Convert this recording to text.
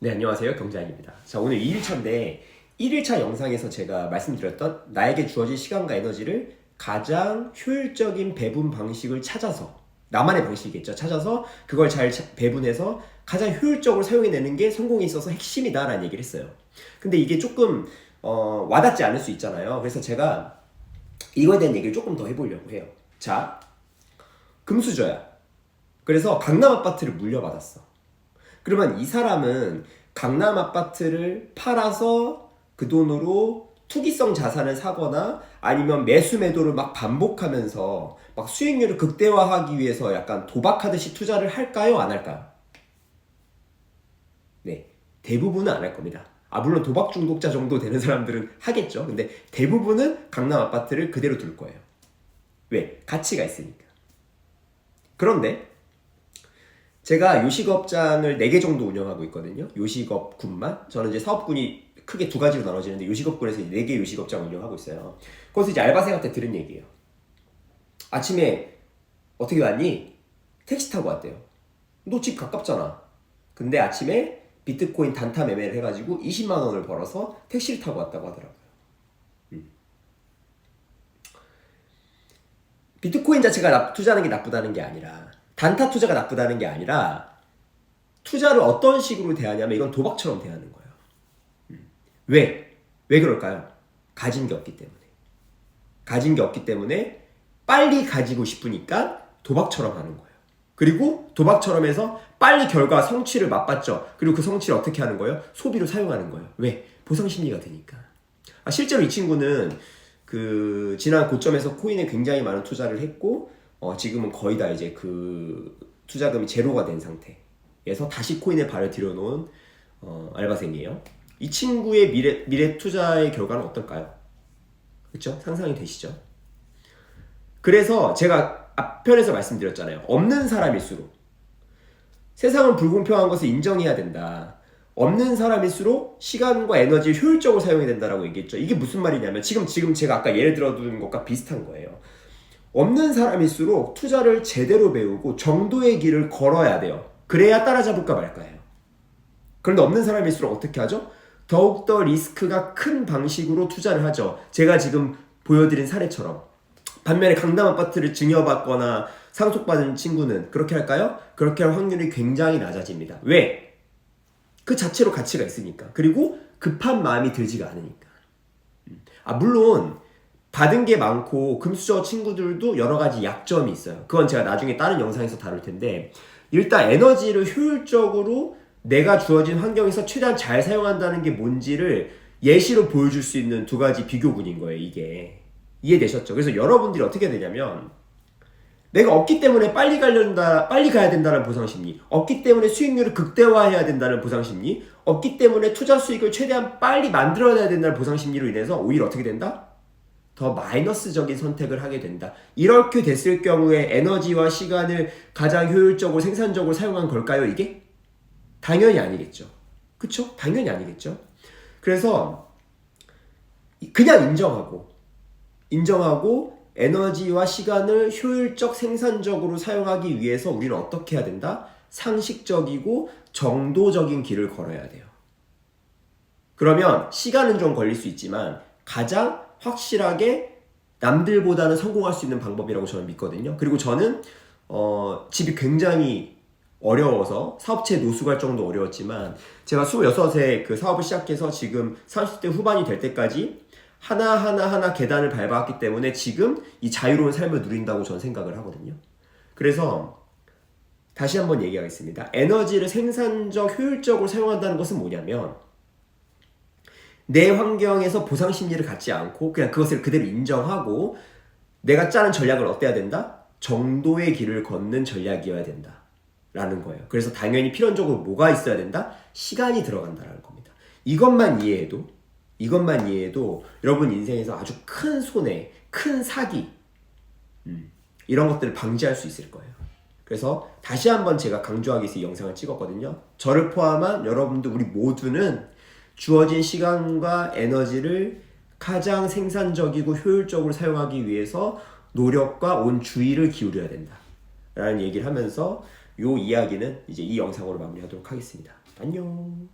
네, 안녕하세요. 경자입니다. 자, 오늘 2일차인데 1일차 영상에서 제가 말씀드렸던 나에게 주어진 시간과 에너지를 가장 효율적인 배분 방식을 찾아서, 나만의 방식이겠죠. 찾아서 그걸 잘 배분해서 가장 효율적으로 사용해내는 게 성공에 있어서 핵심이다라는 얘기를 했어요. 근데 이게 조금 와닿지 않을 수 있잖아요. 그래서 제가 이거에 대한 얘기를 조금 더 해보려고 해요. 자, 금수저야. 그래서 강남 아파트를 물려받았어. 그러면 이 사람은 강남 아파트를 팔아서 그 돈으로 투기성 자산을 사거나 아니면 매수 매도를 막 반복하면서 막 수익률을 극대화하기 위해서 약간 도박하듯이 투자를 할까요? 안 할까요? 네, 대부분은 안 할 겁니다. 물론 도박 중독자 정도 되는 사람들은 하겠죠. 근데 대부분은 강남 아파트를 그대로 둘 거예요. 왜? 가치가 있으니까. 그런데 제가 요식업장을 4개 정도 운영하고 있거든요. 요식업군만. 저는 이제 사업군이 크게 두 가지로 나눠지는데 요식업군에서 4개 요식업장 운영하고 있어요. 거기서 이제 알바생한테 들은 얘기예요. 아침에 어떻게 왔니? 택시 타고 왔대요. 너 집 가깝잖아. 근데 아침에 비트코인 단타 매매를 해가지고 20만 원을 벌어서 택시를 타고 왔다고 하더라고요. 비트코인 자체가 투자하는 게 나쁘다는 게 아니라, 단타 투자가 나쁘다는 게 아니라 투자를 어떤 식으로 대하냐면 이건 도박처럼 대하는 거예요. 왜? 왜 그럴까요? 가진 게 없기 때문에. 가진 게 없기 때문에 빨리 가지고 싶으니까 도박처럼 하는 거예요. 그리고 도박처럼 해서 빨리 결과 성취를 맛봤죠. 그리고 그 성취를 어떻게 하는 거예요? 소비로 사용하는 거예요. 왜? 보상 심리가 드니까. 실제로 이 친구는 그 지난 고점에서 코인에 굉장히 많은 투자를 했고 지금은 거의 다 이제 그 투자금이 제로가 된 상태에서 다시 코인에 발을 들여놓은 알바생이에요. 이 친구의 미래 투자의 결과는 어떨까요? 그렇죠? 상상이 되시죠? 그래서 제가 앞편에서 말씀드렸잖아요. 없는 사람일수록 세상은 불공평한 것을 인정해야 된다. 없는 사람일수록 시간과 에너지를 효율적으로 사용해야 된다라고 얘기했죠. 이게 무슨 말이냐면 지금 제가 아까 예를 들어둔 것과 비슷한 거예요. 없는 사람일수록 투자를 제대로 배우고 정도의 길을 걸어야 돼요. 그래야 따라잡을까 말까예요. 그런데 없는 사람일수록 어떻게 하죠? 더욱더 리스크가 큰 방식으로 투자를 하죠. 제가 지금 보여드린 사례처럼. 반면에 강남 아파트를 증여받거나 상속받은 친구는 그렇게 할까요? 그렇게 할 확률이 굉장히 낮아집니다. 왜? 그 자체로 가치가 있으니까. 그리고 급한 마음이 들지가 않으니까. 물론 받은 게 많고 금수저 친구들도 여러 가지 약점이 있어요. 그건 제가 나중에 다른 영상에서 다룰 텐데, 일단 에너지를 효율적으로 내가 주어진 환경에서 최대한 잘 사용한다는 게 뭔지를 예시로 보여줄 수 있는 두 가지 비교군인 거예요. 이게 이해되셨죠? 그래서 여러분들이 어떻게 되냐면, 내가 없기 때문에 빨리 가야 된다는 보상심리, 없기 때문에 수익률을 극대화해야 된다는 보상심리, 없기 때문에 투자 수익을 최대한 빨리 만들어내야 된다는 보상심리로 인해서 오히려 어떻게 된다? 더 마이너스적인 선택을 하게 된다. 이렇게 됐을 경우에 에너지와 시간을 가장 효율적으로 생산적으로 사용한 걸까요, 이게? 당연히 아니겠죠. 그쵸? 당연히 아니겠죠. 그래서 그냥 인정하고 에너지와 시간을 효율적 생산적으로 사용하기 위해서 우리는 어떻게 해야 된다? 상식적이고 정도적인 길을 걸어야 돼요. 그러면 시간은 좀 걸릴 수 있지만 가장 확실하게 남들보다는 성공할 수 있는 방법이라고 저는 믿거든요. 그리고 저는 집이 굉장히 어려워서 사업체 노수 갈 정도 어려웠지만 제가 26에 그 사업을 시작해서 지금 30대 후반이 될 때까지 하나하나 계단을 밟아왔기 때문에 지금 이 자유로운 삶을 누린다고 저는 생각을 하거든요. 그래서 다시 한번 얘기하겠습니다. 에너지를 생산적, 효율적으로 사용한다는 것은 뭐냐면 내 환경에서 보상 심리를 갖지 않고 그냥 그것을 그대로 인정하고 내가 짜는 전략을 어때야 된다? 정도의 길을 걷는 전략이어야 된다 라는 거예요. 그래서 당연히 필연적으로 뭐가 있어야 된다? 시간이 들어간다라는 겁니다. 이것만 이해해도 여러분 인생에서 아주 큰 손해, 큰 사기 이런 것들을 방지할 수 있을 거예요. 그래서 다시 한번 제가 강조하기 위해서 이 영상을 찍었거든요. 저를 포함한 여러분들 우리 모두는 주어진 시간과 에너지를 가장 생산적이고 효율적으로 사용하기 위해서 노력과 온 주의를 기울여야 된다 라는 얘기를 하면서 이 이야기는 이제 이 영상으로 마무리하도록 하겠습니다. 안녕.